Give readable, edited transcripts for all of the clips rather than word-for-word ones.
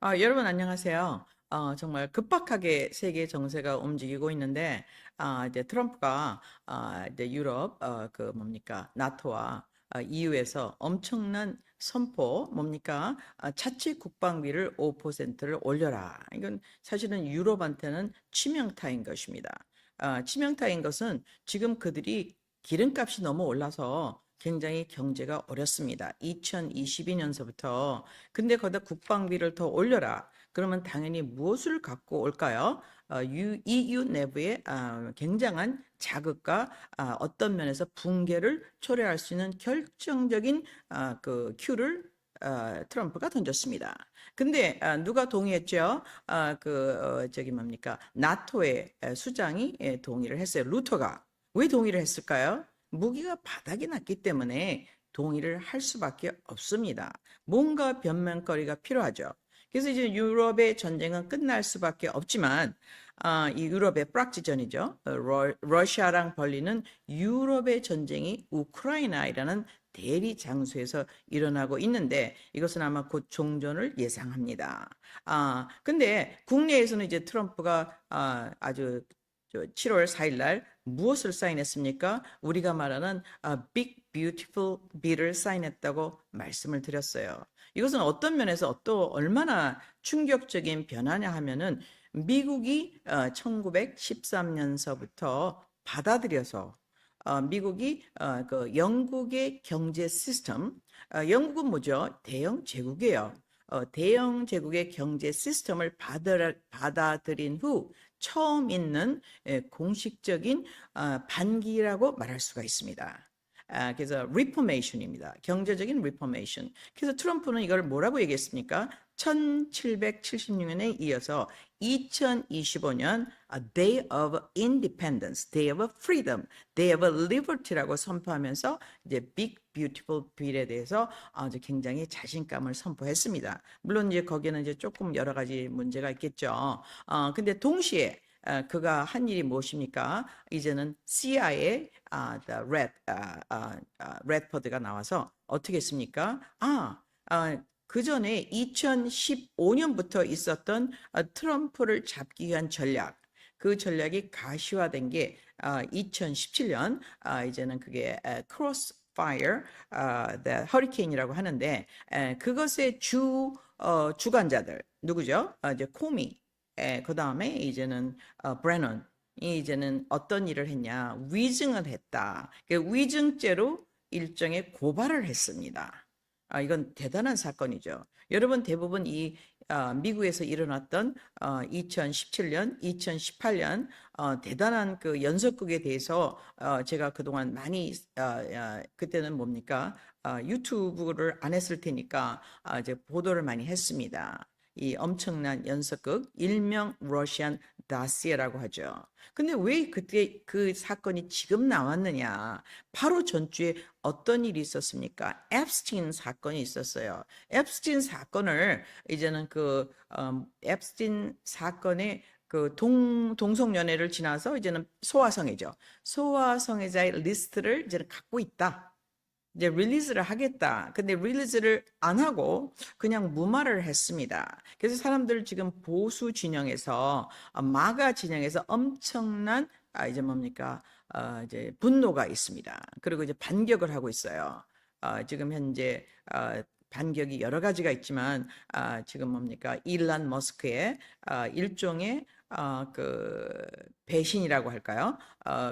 여러분 안녕하세요. 정말 급박하게 세계 정세가 움직이고 있는데, 이제 트럼프가, 이제 유럽, 나토와 EU에서 엄청난 선포, 차치 국방비를 5%를 올려라. 이건 사실은 유럽한테는 치명타인 것입니다. 치명타인 것은 지금 그들이 기름값이 너무 올라서 굉장히 경제가 어렵습니다. 2022년서부터. 근데 거기다 국방비를 더 올려라. 그러면 당연히 무엇을 갖고 올까요? EU 내부에 굉장한 자극과 어떤 면에서 붕괴를 초래할 수 있는 결정적인 그 큐를 트럼프가 던졌습니다. 근데 누가 동의했죠? 나토의 수장이 동의를 했어요. 루터가. 왜 동의를 했을까요? 무기가 바닥이 났기 때문에 동의를 할 수밖에 없습니다. 뭔가 변명거리가 필요하죠. 그래서 이제 유럽의 전쟁은 끝날 수밖에 없지만, 이 유럽의 프락지전이죠. 러시아랑 벌리는 유럽의 전쟁이 우크라이나이라는 대리 장소에서 일어나고 있는데 이것은 아마 곧 종전을 예상합니다. 근데 국내에서는 이제 트럼프가 아주 7월 4일 날 무엇을 사인했습니까? 우리가 말하는 Big Beautiful Bill을 사인했다고 말씀을 드렸어요. 이것은 어떤 면에서 또 얼마나 충격적인 변화냐 하면은 미국이 1913년서부터 받아들여서 미국이 그 영국의 경제 시스템, 영국은 뭐죠? 대영 제국이에요. 대영 제국의 경제 시스템을 받아들인 후 처음 있는 공식적인 반기라고 말할 수가 있습니다. 그래서 리포메이션입니다. 경제적인 리포메이션. 그래서 트럼프는 이걸 뭐라고 얘기했습니까? 1776년에 이어서 2025년 Day of Independence, Day of Freedom, Day of Liberty라고 선포하면서 이제 Big Beautiful Bill에 대해서 아주 굉장히 자신감을 선포했습니다. 물론 이제 거기에는 이제 조금 여러 가지 문제가 있겠죠. 근데 동시에 그가 한 일이 무엇입니까? 이제는 CIA, the 레드퍼드가 나와서 어떻게 했습니까? 그 전에 2015년부터 있었던 트럼프를 잡기 위한 전략, 그 전략이 가시화된 게 2017년 이제는 그게 크로스파이어 허리케인이라고 하는데 그것의 주관자들 누구죠? 이제 코미 그 다음에 이제는 브래넌이 이제는 어떤 일을 했냐 위증을 했다. 그 위증죄로 일종의 고발을 했습니다. 이건 대단한 사건이죠. 여러분 대부분 이 미국에서 일어났던 2017년, 2018년 대단한 그 연속극에 대해서 제가 그동안 많이 그때는 유튜브를 안 했을 테니까 이제 보도를 많이 했습니다. 이 엄청난 연속극 일명 러시안 다시에라고 하죠. 근데 왜 그때 그 사건이 지금 나왔느냐? 바로 전주에 어떤 일이 있었습니까? 앱스틴 사건이 있었어요. 앱스틴 사건을 이제는 앱스틴 사건의 그 동성연애를 지나서 이제는 소아성애죠. 소아성애자의 리스트를 이제는 갖고 있다. 이제 릴리즈를 하겠다. 근데 릴리즈를 안 하고 그냥 무마를 했습니다. 그래서 사람들 지금 보수 진영에서 마가 진영에서 엄청난 이제 분노가 있습니다. 그리고 이제 반격을 하고 있어요. 지금 현재 반격이 여러 가지가 있지만 지금 일란 머스크의 일종의 그 배신이라고 할까요?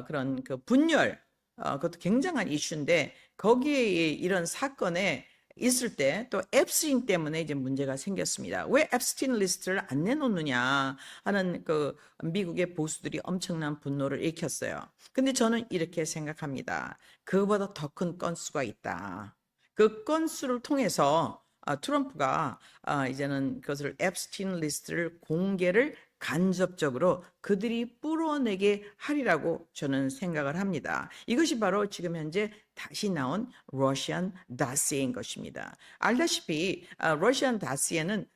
그런 그 분열 그것도 굉장한 이슈인데 거기에 이런 사건에 있을 때 또 앱스틴 때문에 이제 문제가 생겼습니다. 왜 앱스틴 리스트를 안 내놓느냐 하는 그 미국의 보수들이 엄청난 분노를 일으켰어요. 근데 저는 이렇게 생각합니다. 그보다 더 큰 건수가 있다. 그 건수를 통해서 트럼프가 이제는 그것을 앱스틴 리스트를 공개를 간접적으로 그들이 뿌러내게 하리라고 저는 생각을 합니다. 이것이 바로 지금 현재 다시 나온 러시안 다시인 것입니다. 알다시피 러시안 다시에는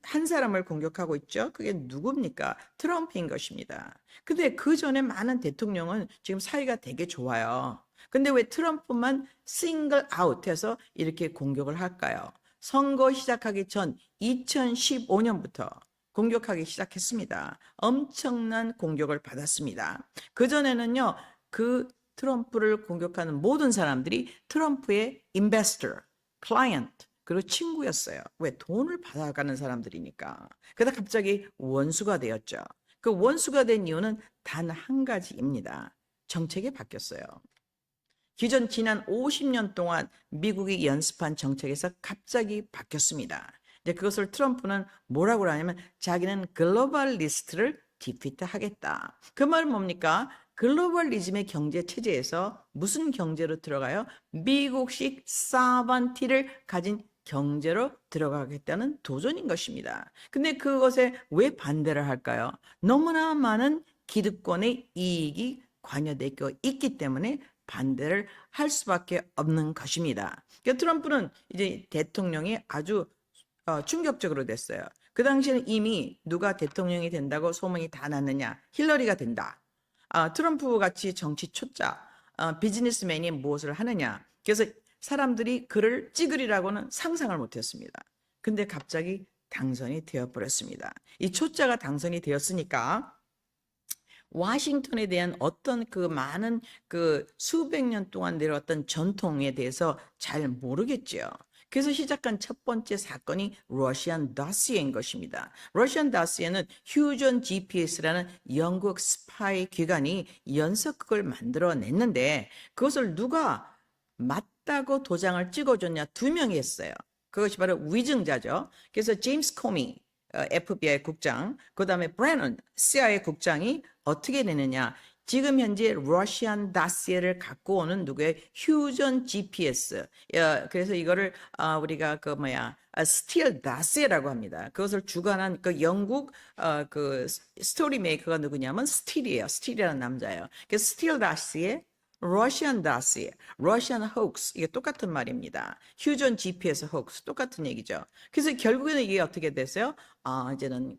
한 사람을 공격하고 있죠. 그게 누굽니까? 트럼프인 것입니다. 근데 그 전에 많은 대통령은 지금 사이가 되게 좋아요. 근데 왜 트럼프만 싱글 아웃해서 이렇게 공격을 할까요? 선거 시작하기 전 2015년부터 공격하기 시작했습니다. 엄청난 공격을 받았습니다. 그전에는요, 그 트럼프를 공격하는 모든 사람들이 트럼프의 investor, client, 그리고 친구였어요. 왜? 돈을 받아가는 사람들이니까. 그러다 갑자기 원수가 되었죠. 그 원수가 된 이유는 단 한 가지입니다. 정책이 바뀌었어요. 기존 지난 50년 동안 미국이 연습한 정책에서 갑자기 바뀌었습니다. 이제 그것을 트럼프는 뭐라고 하냐면 자기는 글로벌리스트를 디피트하겠다. 그 말은 뭡니까? 글로벌리즘의 경제 체제에서 무슨 경제로 들어가요? 미국식 사반티를 가진 경제로 들어가겠다는 도전인 것입니다. 근데 그것에 왜 반대를 할까요? 너무나 많은 기득권의 이익이 관여되어 있기 때문에 반대를 할 수밖에 없는 것입니다. 그러니까 트럼프는 이제 대통령이 아주 충격적으로 됐어요. 그 당시에는 이미 누가 대통령이 된다고 소문이 다 났느냐? 힐러리가 된다. 트럼프 같이 정치 초짜, 비즈니스맨이 무엇을 하느냐? 그래서 사람들이 그를 찍으리라고는 상상을 못했습니다. 근데 갑자기 당선이 되어버렸습니다. 이 초짜가 당선이 되었으니까 워싱턴에 대한 어떤 그 많은 그 수백 년 동안 내려왔던 전통에 대해서 잘 모르겠죠. 그래서 시작한 첫 번째 사건이 러시안 다시에인 것입니다. 러시안 다시에는 휴전 GPS라는 영국 스파이 기관이 연속극을 만들어냈는데 그것을 누가 맞다고 도장을 찍어줬냐? 두 명이 했어요. 그것이 바로 위증자죠. 그래서 제임스 코미 FBI 국장, 그 다음에 브래넌 CIA 국장이 어떻게 되느냐? 지금 현재 러시안 다시에를 갖고 오는 누구의 휴전 GPS. 그래서 이거를 우리가 그 뭐야 스틸 다시에라고 합니다. 그것을 주관한 그 영국 그 스토리 메이커가 누구냐면 스틸이에요. 스틸이라는 남자예요. 그래서 스틸 다시에 러시안 다시, 러시안 호크스 이게 똑같은 말입니다. 휴전 GPS 호크스 똑같은 얘기죠. 그래서 결국에는 이게 어떻게 됐어요? 이제는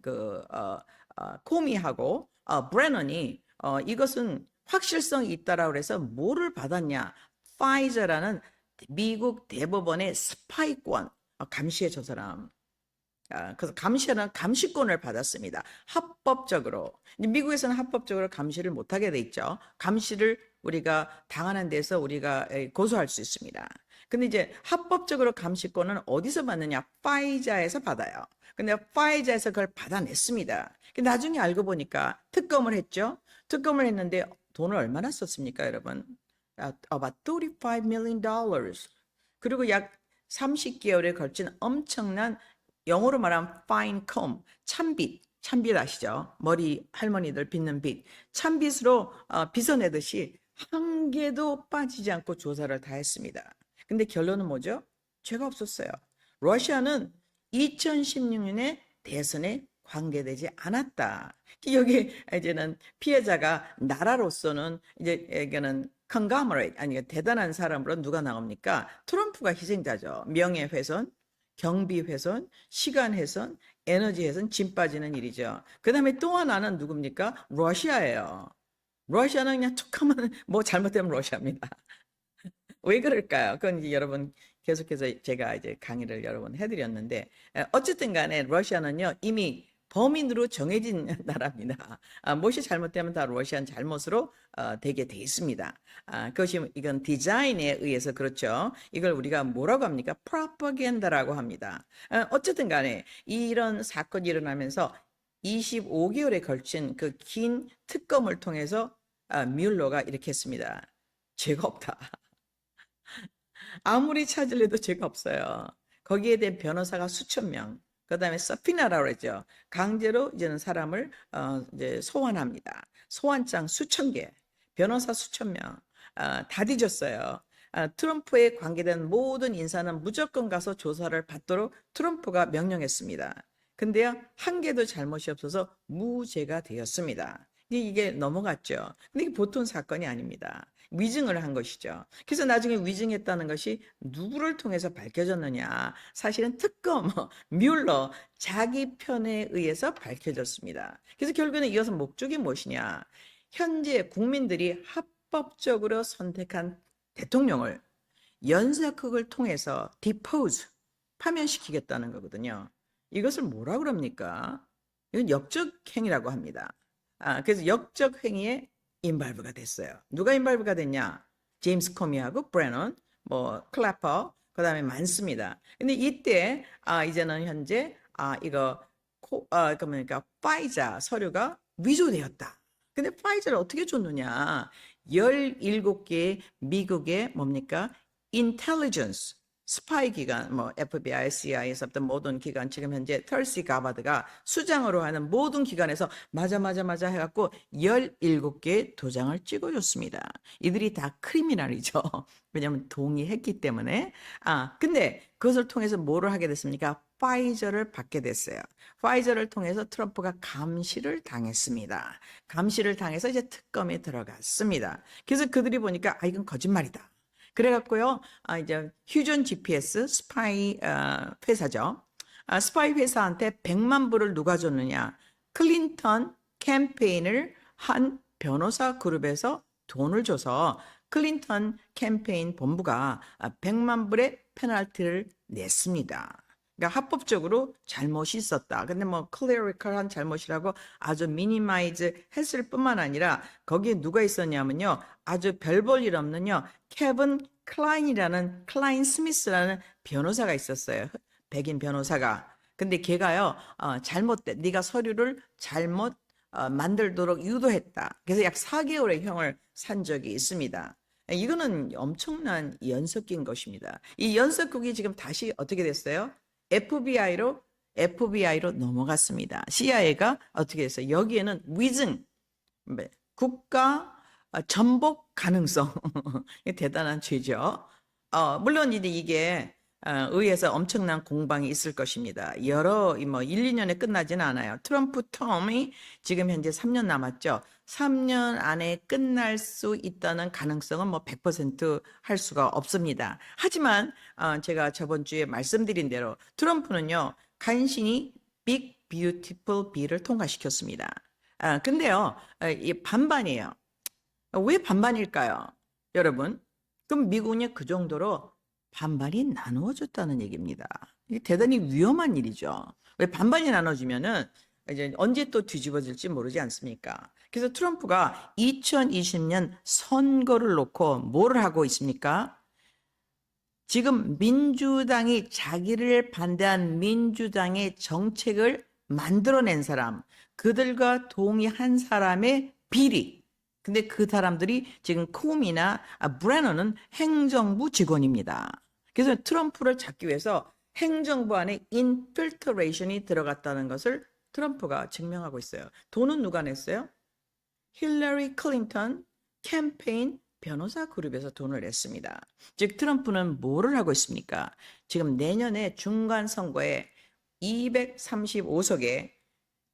코미하고 브래넌이 이것은 확실성이 있다라고 해서 뭐를 받았냐? 파이저라는 미국 대법원의 스파이권 감시해 저 사람. 그래서 감시하는 감시권을 받았습니다. 합법적으로. 미국에서는 합법적으로 감시를 못하게 돼 있죠. 감시를 우리가 당하는 데서 우리가 고소할 수 있습니다. 근데 이제 합법적으로 감시권은 어디서 받느냐? 파이자에서 받아요. 근데 파이자에서 그걸 받아냈습니다. 근데 나중에 알고 보니까 특검을 했죠. 특검을 했는데 돈을 얼마나 썼습니까, 여러분? About $35 million. 그리고 약 30개월에 걸친 엄청난 영어로 말하면 fine comb, 찬빗, 찬빗 아시죠? 머리 할머니들 빗는 빗. 찬빗으로 빗어내듯이 한 개도 빠지지 않고 조사를 다 했습니다. 근데 결론은 뭐죠? 죄가 없었어요. 러시아는 2016년에 대선에 관계되지 않았다. 여기 이제는 피해자가 나라로서는 이제 이게는 conglomerate 아니 대단한 사람으로 누가 나옵니까? 트럼프가 희생자죠. 명예훼손, 경비훼손, 시간훼손, 에너지훼손, 짐 빠지는 일이죠. 그 다음에 또 하나는 누굽니까? 러시아예요. 러시아는 그냥 툭하면 뭐 잘못되면 러시아입니다. 왜 그럴까요? 그건 이제 여러분 계속해서 제가 이제 강의를 여러 번 해드렸는데 어쨌든 간에 러시아는요 이미 범인으로 정해진 나라입니다. 무엇이 잘못되면 다 러시안 잘못으로 되게 돼 있습니다. 그것이 이건 디자인에 의해서 그렇죠. 이걸 우리가 뭐라고 합니까? 프로파간다라고 합니다. 어쨌든 간에 이런 사건이 일어나면서 25개월에 걸친 그 긴 특검을 통해서 뮬러가 이렇게 했습니다. 죄가 없다. 아무리 찾으려도 죄가 없어요. 거기에 대한 변호사가 수천 명. 그다음에 서피나라고 그러죠. 강제로 이제는 사람을 이제 소환합니다. 소환장 수천 개, 변호사 수천 명, 다 뒤졌어요. 트럼프에 관계된 모든 인사는 무조건 가서 조사를 받도록 트럼프가 명령했습니다. 근데요, 한 개도 잘못이 없어서 무죄가 되었습니다. 이게 넘어갔죠. 근데 이게 보통 사건이 아닙니다. 위증을 한 것이죠. 그래서 나중에 위증했다는 것이 누구를 통해서 밝혀졌느냐? 사실은 특검, 뮬러, 자기 편에 의해서 밝혀졌습니다. 그래서 결국에는 이것은 목적이 무엇이냐? 현재 국민들이 합법적으로 선택한 대통령을 연쇄극을 통해서 디포즈, 파면시키겠다는 거거든요. 이것을 뭐라 그럽니까? 이건 역적 행위라고 합니다. 그래서 역적 행위에 인발브가 됐어요. 누가 인발브가 됐냐? 제임스 코미하고 브래넌, 뭐 클래퍼, 그다음에 많습니다. 근데 이때 이제는 현재 이거 그러니까 파이자 서류가 위조되었다. 근데 파이자를 어떻게 줬느냐? 17개의 미국의 뭡니까? 인텔리전스 스파이 기관, 뭐 FBI, CIA에서부터 모든 기관, 지금 현재 털시 가바드가 수장으로 하는 모든 기관에서 맞아 해갖고 17개의 도장을 찍어줬습니다. 이들이 다 크리미널이죠. 왜냐하면 동의했기 때문에. 근데 그것을 통해서 뭐를 하게 됐습니까? 파이저를 받게 됐어요. 파이저를 통해서 트럼프가 감시를 당했습니다. 감시를 당해서 이제 특검에 들어갔습니다. 그래서 그들이 보니까 이건 거짓말이다. 그래갖고요, 이제 휴전 GPS 스파이 회사죠. 스파이 회사한테 100만 불을 누가 줬느냐? 클린턴 캠페인을 한 변호사 그룹에서 돈을 줘서 클린턴 캠페인 본부가 100만 불의 페널티를 냈습니다. 그러니까 합법적으로 잘못이 있었다. 근데 뭐 클리어리컬한 잘못이라고 아주 미니마이즈 했을 뿐만 아니라 거기에 누가 있었냐면요. 아주 별 볼 일 없는요. 케빈 클라인 스미스라는 변호사가 있었어요. 백인 변호사가. 근데 걔가요. 잘못된 네가 서류를 잘못 만들도록 유도했다. 그래서 약 4개월의 형을 산 적이 있습니다. 이거는 엄청난 연속인 것입니다. 이 연속국이 지금 다시 어떻게 됐어요? FBI로 넘어갔습니다. CIA가 어떻게 됐어요? 여기에는 위증, 국가 전복 가능성 대단한 죄죠. 물론 이제 이게 의회에서 엄청난 공방이 있을 것입니다. 여러 1, 2년에 끝나지는 않아요. 트럼프 텀이 지금 현재 3년 남았죠. 3년 안에 끝날 수 있다는 가능성은 뭐 100%할 수가 없습니다. 하지만 제가 저번 주에 말씀드린 대로 트럼프는요. 간신히 빅 뷰티풀 빌을 통과시켰습니다. 근데요. 이 반반이에요. 왜 반반일까요? 여러분, 그럼 미국이 그 정도로 반반이 나누어졌다는 얘기입니다. 이게 대단히 위험한 일이죠. 왜 반반이 나눠지면은 이제 언제 또 뒤집어질지 모르지 않습니까? 그래서 트럼프가 2020년 선거를 놓고 뭐를 하고 있습니까? 지금 민주당이 자기를 반대한 민주당의 정책을 만들어낸 사람, 그들과 동의한 사람의 비리. 근데 그 사람들이 지금 코미나 브래너는 행정부 직원입니다. 그래서 트럼프를 잡기 위해서 행정부 안에 인필트레이션이 들어갔다는 것을 트럼프가 증명하고 있어요. 돈은 누가 냈어요? 힐러리 클린턴 캠페인 변호사 그룹에서 돈을 냈습니다. 즉 트럼프는 뭐를 하고 있습니까? 지금 내년에 중간 선거에 235석의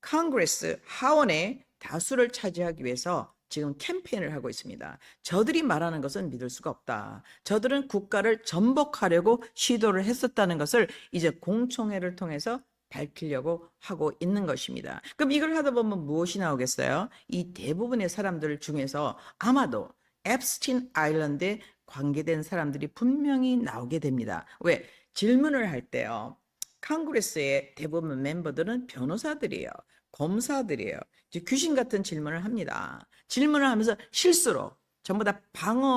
컨그레스 하원의 다수를 차지하기 위해서 지금 캠페인을 하고 있습니다. 저들이 말하는 것은 믿을 수가 없다. 저들은 국가를 전복하려고 시도를 했었다는 것을 이제 공청회를 통해서 밝히려고 하고 있는 것입니다. 그럼 이걸 하다 보면 무엇이 나오겠어요? 이 대부분의 사람들 중에서 아마도 앱스틴 아일랜드에 관계된 사람들이 분명히 나오게 됩니다. 왜? 질문을 할 때요. 컨그레스의 대부분 멤버들은 변호사들이에요. 검사들이에요. 귀신 같은 질문을 합니다. 질문을 하면서 실수로 전부 다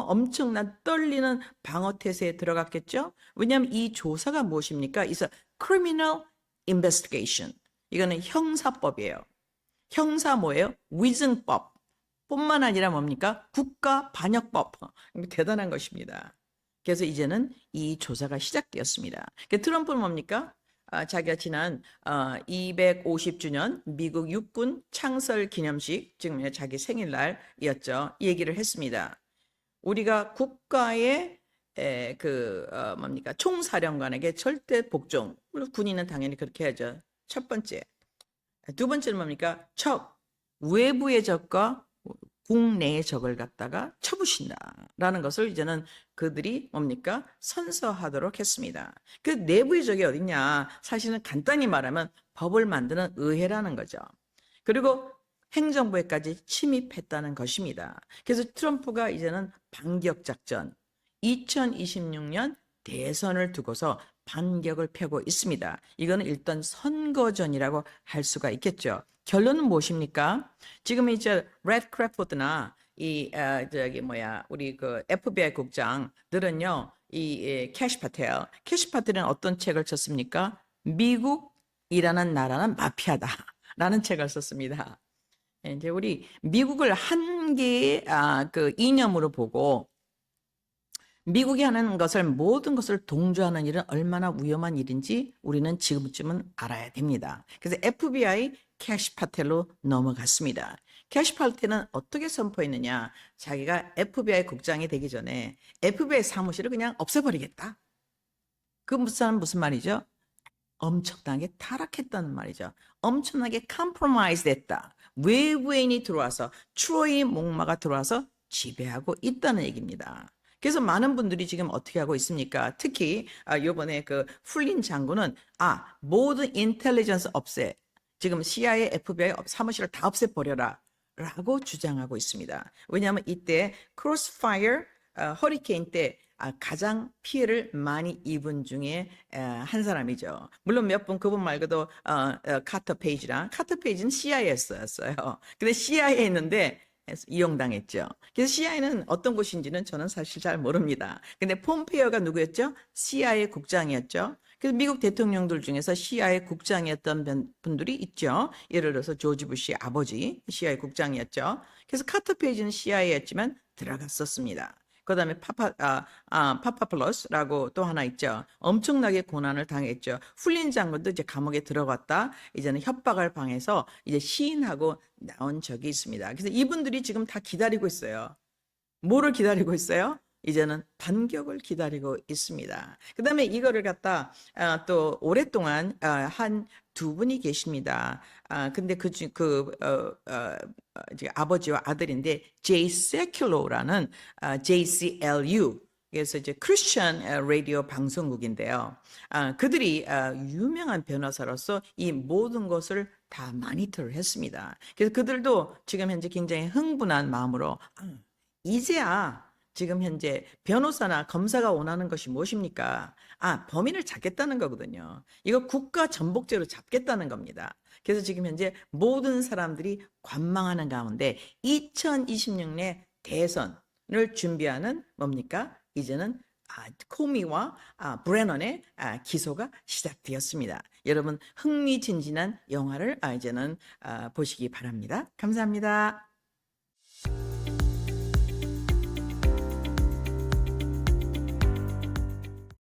엄청난 떨리는 방어 태세에 들어갔겠죠? 왜냐하면 이 조사가 무엇입니까? 이서 criminal investigation. 이거는 형사법이에요. 형사 뭐예요? 위증법. 뿐만 아니라 뭡니까? 국가반역법. 대단한 것입니다. 그래서 이제는 이 조사가 시작되었습니다. 트럼프는 뭡니까? 자기가 지난 250주년 미국 육군 창설 기념식, 지금 자기 생일날이었죠. 얘기를 했습니다. 우리가 국가의 뭡니까? 총사령관에게 절대 복종. 물론 군인은 당연히 그렇게 해야죠. 첫 번째. 두 번째는 뭡니까? 외부의 적과 국내의 적을 갖다가 쳐부신다라는 것을 이제는 그들이 뭡니까? 선서하도록 했습니다. 그 내부의 적이 어딨냐? 사실은 간단히 말하면 법을 만드는 의회라는 거죠. 그리고 행정부에까지 침입했다는 것입니다. 그래서 트럼프가 이제는 반격작전, 2026년 대선을 두고서 반격을 펴고 있습니다. 이거는 일단 선거전이라고 할 수가 있겠죠. 결론은 무엇입니까? 지금 이제 레드 크래포드나 저기 뭐야 우리 그 FBI 국장들은요 캐시 파텔은 어떤 책을 썼습니까? 미국이라는 나라는 마피아다라는 책을 썼습니다. 이제 우리 미국을 한 개의 그 이념으로 보고 미국이 하는 것을 모든 것을 동조하는 일은 얼마나 위험한 일인지 우리는 지금쯤은 알아야 됩니다. 그래서 FBI 캐시 파텔로 넘어갔습니다. 캐시 파텔은 어떻게 선포했느냐? 자기가 FBI 국장이 되기 전에 FBI 사무실을 그냥 없애버리겠다. 그 무슨 말이죠? 엄청나게 타락했다는 말이죠. 엄청나게 컴프로마이즈 됐다. 외부인이 들어와서 트로이 목마가 들어와서 지배하고 있다는 얘기입니다. 그래서 많은 분들이 지금 어떻게 하고 있습니까? 특히 이번에 그 풀린 장군은 모든 인텔리전스 없애. 지금 CIA, FBI 사무실을 다 없애버려라 라고 주장하고 있습니다. 왜냐하면 이때 크로스파이어 허리케인 때 가장 피해를 많이 입은 중에 한 사람이죠. 물론 몇 분 그분 말고도 카터 페이지는 CIA였어요. 근데 CIA에 있는데 이용당했죠. 그래서 CIA는 어떤 곳인지는 저는 사실 잘 모릅니다. 근데 폼페이오가 누구였죠? CIA 국장이었죠. 그래서 미국 대통령들 중에서 CIA 국장이었던 분들이 있죠. 예를 들어서 조지 부시 아버지 CIA 국장이었죠. 그래서 카터 페이지는 CIA였지만 들어갔었습니다. 그 다음에 파파플러스라고 또 하나 있죠. 엄청나게 고난을 당했죠. 훈련 장군도 이제 감옥에 들어갔다. 이제는 협박을 당해서 이제 시인하고 나온 적이 있습니다. 그래서 이분들이 지금 다 기다리고 있어요. 뭐를 기다리고 있어요? 이제는 반격을 기다리고 있습니다. 그 다음에 이거를 갖다 또 오랫동안 한 두 분이 계십니다. 근데 이제 아버지와 아들인데 J 세큘러라는 JCLU 그래서 이제 크리스천 라디오 방송국인데요. 그들이 유명한 변호사로서 이 모든 것을 다 마니터를 했습니다. 그래서 그들도 지금 현재 굉장히 흥분한 마음으로 이제야 지금 현재 변호사나 검사가 원하는 것이 무엇입니까? 범인을 잡겠다는 거거든요. 이거 국가 전복죄로 잡겠다는 겁니다. 그래서 지금 현재 모든 사람들이 관망하는 가운데 2026년 대선을 준비하는 뭡니까? 이제는 코미와 브레넌의 기소가 시작되었습니다. 여러분 흥미진진한 영화를 이제는 보시기 바랍니다. 감사합니다.